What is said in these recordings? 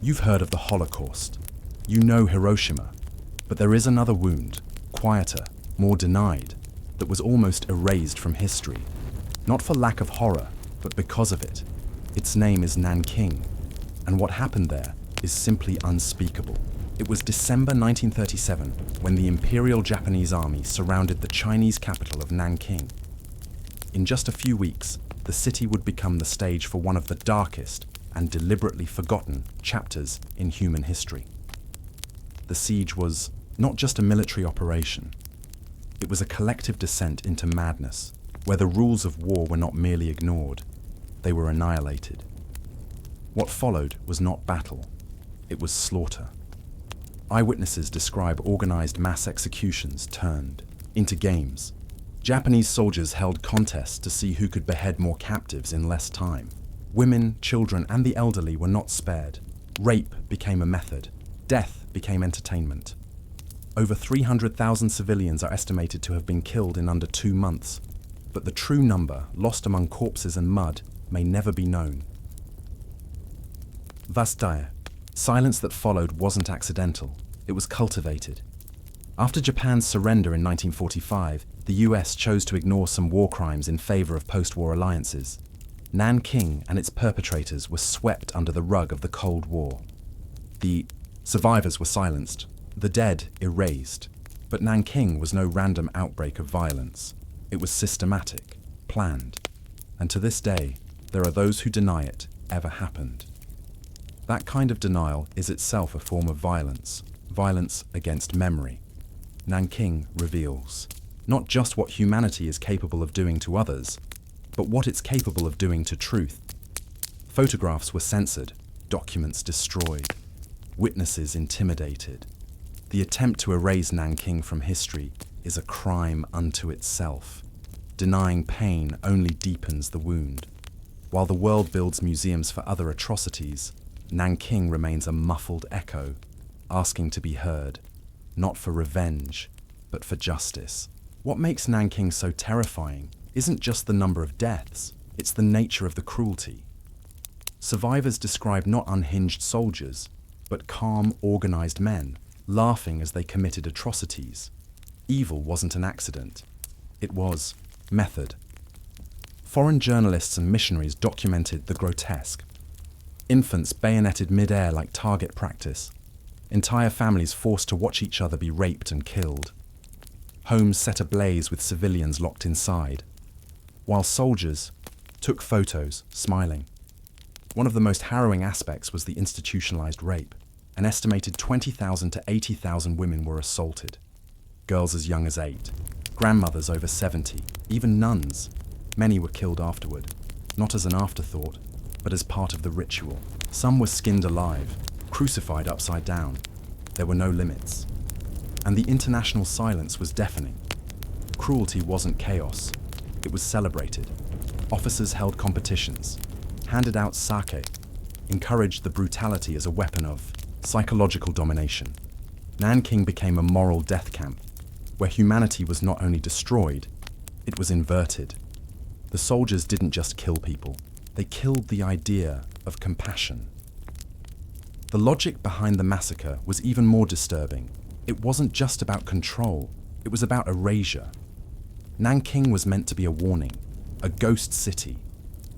You've heard of the Holocaust. You know Hiroshima. But there is another wound, quieter, more denied, that was almost erased from history. Not for lack of horror, but because of it. Its name is Nanking, and what happened there is simply unspeakable. It was December 1937 when the Imperial Japanese Army surrounded the Chinese capital of Nanking. In just a few weeks, the city would become the stage for one of the darkest and deliberately forgotten chapters in human history. The siege was not just a military operation. It was a collective descent into madness, where the rules of war were not merely ignored, they were annihilated. What followed was not battle, it was slaughter. Eyewitnesses describe organized mass executions turned into games. Japanese soldiers held contests to see who could behead more captives in less time. Women, children, and the elderly were not spared. Rape became a method. Death became entertainment. Over 300,000 civilians are estimated to have been killed in under 2 months, but the true number, lost among corpses and mud, may never be known. Vastaya. Silence that followed wasn't accidental, it was cultivated. After Japan's surrender in 1945, the US chose to ignore some war crimes in favor of post-war alliances. Nanking and its perpetrators were swept under the rug of the Cold War. The survivors were silenced, the dead erased. But Nanking was no random outbreak of violence. It was systematic, planned. And to this day, there are those who deny it ever happened. That kind of denial is itself a form of violence against memory. Nanking reveals not just what humanity is capable of doing to others, but what it's capable of doing to truth. Photographs were censored, documents destroyed, witnesses intimidated. The attempt to erase Nanking from history is a crime unto itself. Denying pain only deepens the wound. While the world builds museums for other atrocities, Nanking remains a muffled echo, asking to be heard, not for revenge, but for justice. What makes Nanking so terrifying isn't just the number of deaths, it's the nature of the cruelty. Survivors describe not unhinged soldiers, but calm, organized men, laughing as they committed atrocities. Evil wasn't an accident, it was method. Foreign journalists and missionaries documented the grotesque. Infants bayoneted mid-air like target practice. Entire families forced to watch each other be raped and killed. Homes set ablaze with civilians locked inside, while soldiers took photos, smiling. One of the most harrowing aspects was the institutionalized rape. An estimated 20,000 to 80,000 women were assaulted. Girls as young as 8, grandmothers over 70, even nuns. Many were killed afterward, not as an afterthought, but as part of the ritual. Some were skinned alive, crucified upside down. There were no limits. And the international silence was deafening. Cruelty wasn't chaos, it was celebrated. Officers held competitions, handed out sake, encouraged the brutality as a weapon of psychological domination. Nanking became a moral death camp, where humanity was not only destroyed, it was inverted. The soldiers didn't just kill people, they killed the idea of compassion. The logic behind the massacre was even more disturbing. It wasn't just about control, it was about erasure. Nanking was meant to be a warning, a ghost city.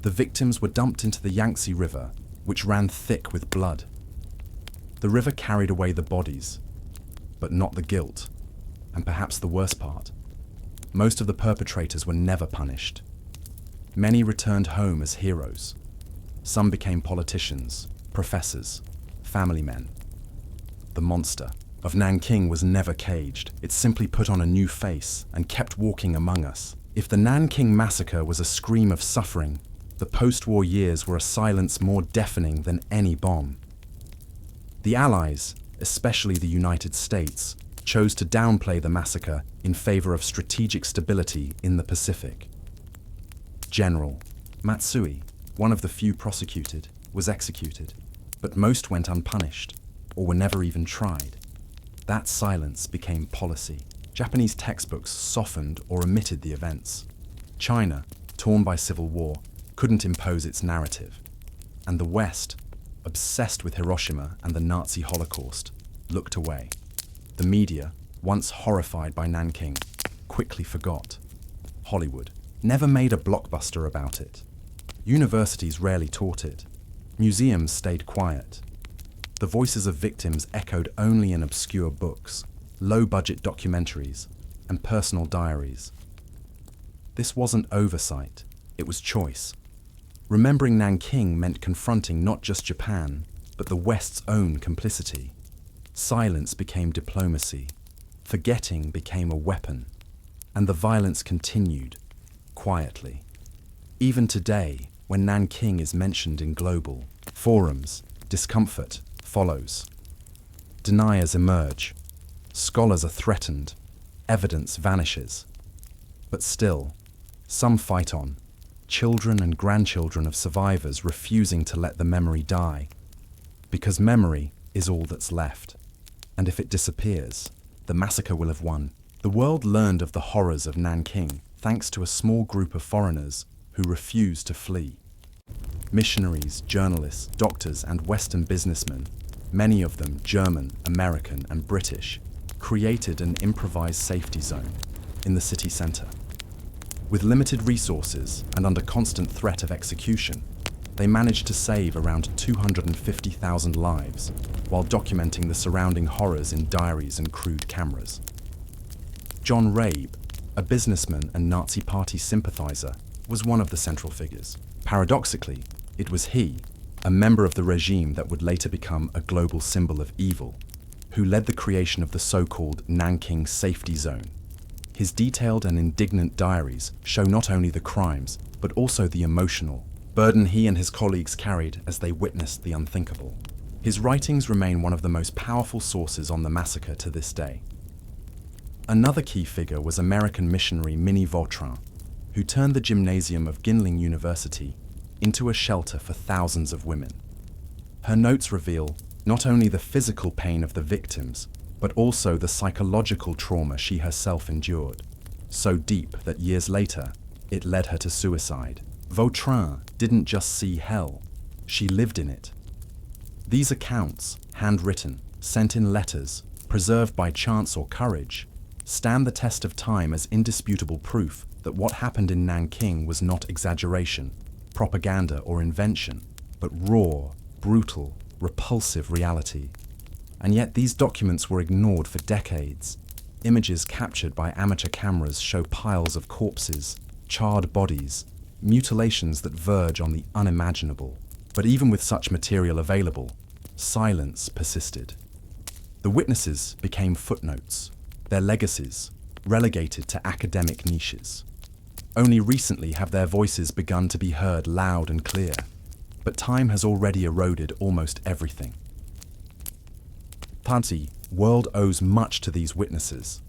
The victims were dumped into the Yangtze River, which ran thick with blood. The river carried away the bodies, but not the guilt. And perhaps the worst part, most of the perpetrators were never punished. Many returned home as heroes. Some became politicians, professors, family men. The monster of Nanking was never caged. It simply put on a new face and kept walking among us. If the Nanking Massacre was a scream of suffering, the post-war years were a silence more deafening than any bomb. The Allies, especially the United States, chose to downplay the massacre in favor of strategic stability in the Pacific. General Matsui, one of the few prosecuted, was executed, but most went unpunished, or were never even tried. That silence became policy. Japanese textbooks softened or omitted the events. China, torn by civil war, couldn't impose its narrative. And the West, obsessed with Hiroshima and the Nazi Holocaust, looked away. The media, once horrified by Nanking, quickly forgot. Hollywood never made a blockbuster about it. Universities rarely taught it. Museums stayed quiet. The voices of victims echoed only in obscure books, low-budget documentaries, and personal diaries. This wasn't oversight, it was choice. Remembering Nanking meant confronting not just Japan, but the West's own complicity. Silence became diplomacy. Forgetting became a weapon. And the violence continued, quietly. Even today, when Nanking is mentioned in global forums, discomfort follows. Deniers emerge. Scholars are threatened. Evidence vanishes. But still, some fight on. Children and grandchildren of survivors refusing to let the memory die. Because memory is all that's left. And if it disappears, the massacre will have won. The world learned of the horrors of Nanking thanks to a small group of foreigners who refused to flee. Missionaries, journalists, doctors, and Western businessmen, many of them German, American, and British, created an improvised safety zone in the city centre. With limited resources and under constant threat of execution, they managed to save around 250,000 lives while documenting the surrounding horrors in diaries and crude cameras. John Rabe, a businessman and Nazi Party sympathizer, was one of the central figures. Paradoxically, it was he, a member of the regime that would later become a global symbol of evil, who led the creation of the so-called Nanking Safety Zone. His detailed and indignant diaries show not only the crimes, but also the emotional burden he and his colleagues carried as they witnessed the unthinkable. His writings remain one of the most powerful sources on the massacre to this day. Another key figure was American missionary Minnie Vautrin, who turned the gymnasium of Ginling University into a shelter for thousands of women. Her notes reveal not only the physical pain of the victims, but also the psychological trauma she herself endured, so deep that years later, it led her to suicide. Vautrin didn't just see hell, she lived in it. These accounts, handwritten, sent in letters, preserved by chance or courage, stand the test of time as indisputable proof that what happened in Nanking was not exaggeration, propaganda, or invention, but raw, brutal, repulsive reality. And yet these documents were ignored for decades. Images captured by amateur cameras show piles of corpses, charred bodies, mutilations that verge on the unimaginable. But even with such material available, silence persisted. The witnesses became footnotes, their legacies relegated to academic niches. Only recently have their voices begun to be heard loud and clear, but time has already eroded almost everything. The world owes much to these witnesses.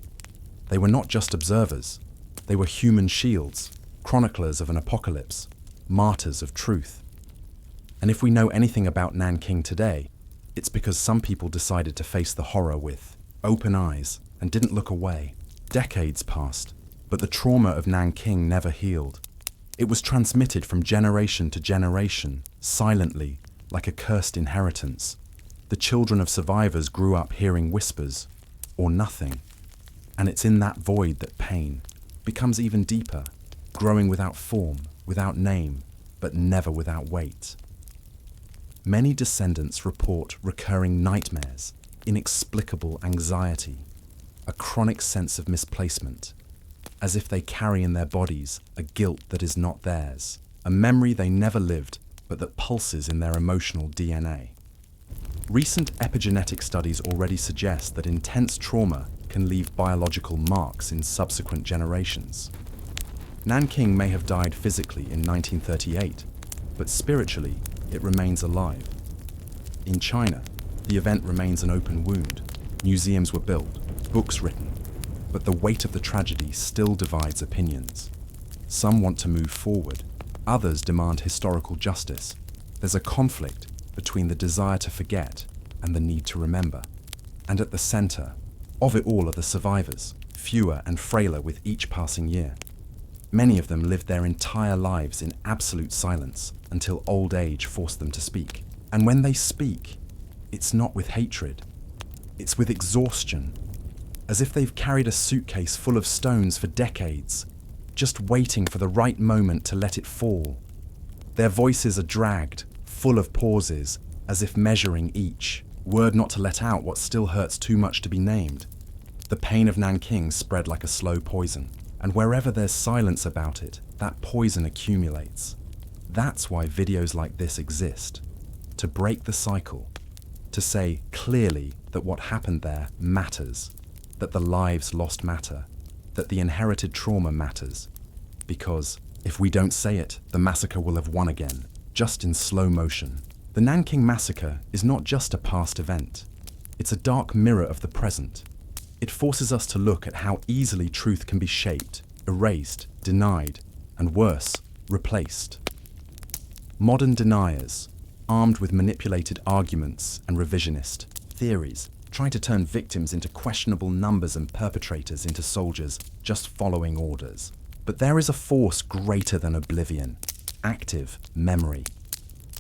They were not just observers, they were human shields, chroniclers of an apocalypse, martyrs of truth. And if we know anything about Nanking today, it's because some people decided to face the horror with open eyes and didn't look away. Decades passed, but the trauma of Nanking never healed. It was transmitted from generation to generation, silently, like a cursed inheritance. The children of survivors grew up hearing whispers, or nothing. And it's in that void that pain becomes even deeper, growing without form, without name, but never without weight. Many descendants report recurring nightmares, inexplicable anxiety, a chronic sense of misplacement, as if they carry in their bodies a guilt that is not theirs, a memory they never lived, but that pulses in their emotional DNA. Recent epigenetic studies already suggest that intense trauma can leave biological marks in subsequent generations. Nanking may have died physically in 1938, but spiritually, it remains alive. In China, the event remains an open wound. Museums were built, books written, but the weight of the tragedy still divides opinions. Some want to move forward, others demand historical justice. There's a conflict between the desire to forget and the need to remember. And at the center of it all are the survivors, fewer and frailer with each passing year. Many of them lived their entire lives in absolute silence until old age forced them to speak. And when they speak, it's not with hatred. It's with exhaustion, as if they've carried a suitcase full of stones for decades, just waiting for the right moment to let it fall. Their voices are dragged, full of pauses, as if measuring each word not to let out what still hurts too much to be named. The pain of Nanking spread like a slow poison, and wherever there's silence about it, that poison accumulates. That's why videos like this exist, to break the cycle, to say clearly that what happened there matters, that the lives lost matter, that the inherited trauma matters. Because if we don't say it, the massacre will have won again, just in slow motion. The Nanking Massacre is not just a past event. It's a dark mirror of the present. It forces us to look at how easily truth can be shaped, erased, denied, and worse, replaced. Modern deniers, armed with manipulated arguments and revisionist theories, try to turn victims into questionable numbers and perpetrators into soldiers just following orders. But there is a force greater than oblivion, active memory.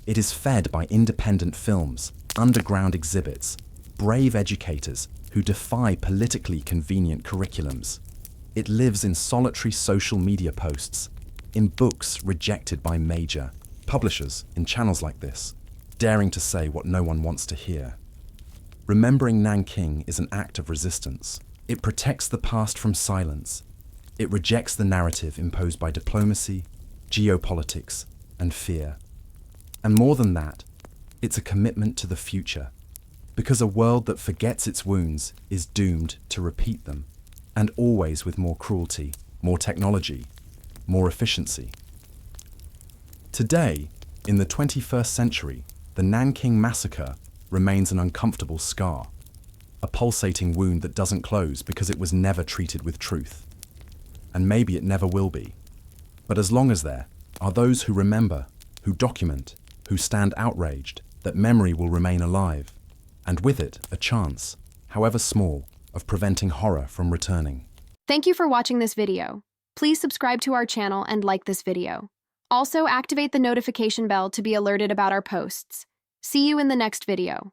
It is fed by independent films, underground exhibits, brave educators who defy politically convenient curriculums. It lives in solitary social media posts, in books rejected by major publishers in channels like this, daring to say what no one wants to hear. Remembering Nanking is an act of resistance. It protects the past from silence. It rejects the narrative imposed by diplomacy, geopolitics, and fear. And more than that, it's a commitment to the future, because a world that forgets its wounds is doomed to repeat them, and always with more cruelty, more technology, more efficiency. Today, in the 21st century, the Nanking Massacre remains an uncomfortable scar, a pulsating wound that doesn't close because it was never treated with truth. And maybe it never will be. But as long as there are those who remember, who document, who stand outraged, that memory will remain alive, and with it a chance, however small, of preventing horror from returning. Thank you for watching this video. Please subscribe to our channel and like this video. Also, activate the notification bell to be alerted about our posts. See you in the next video.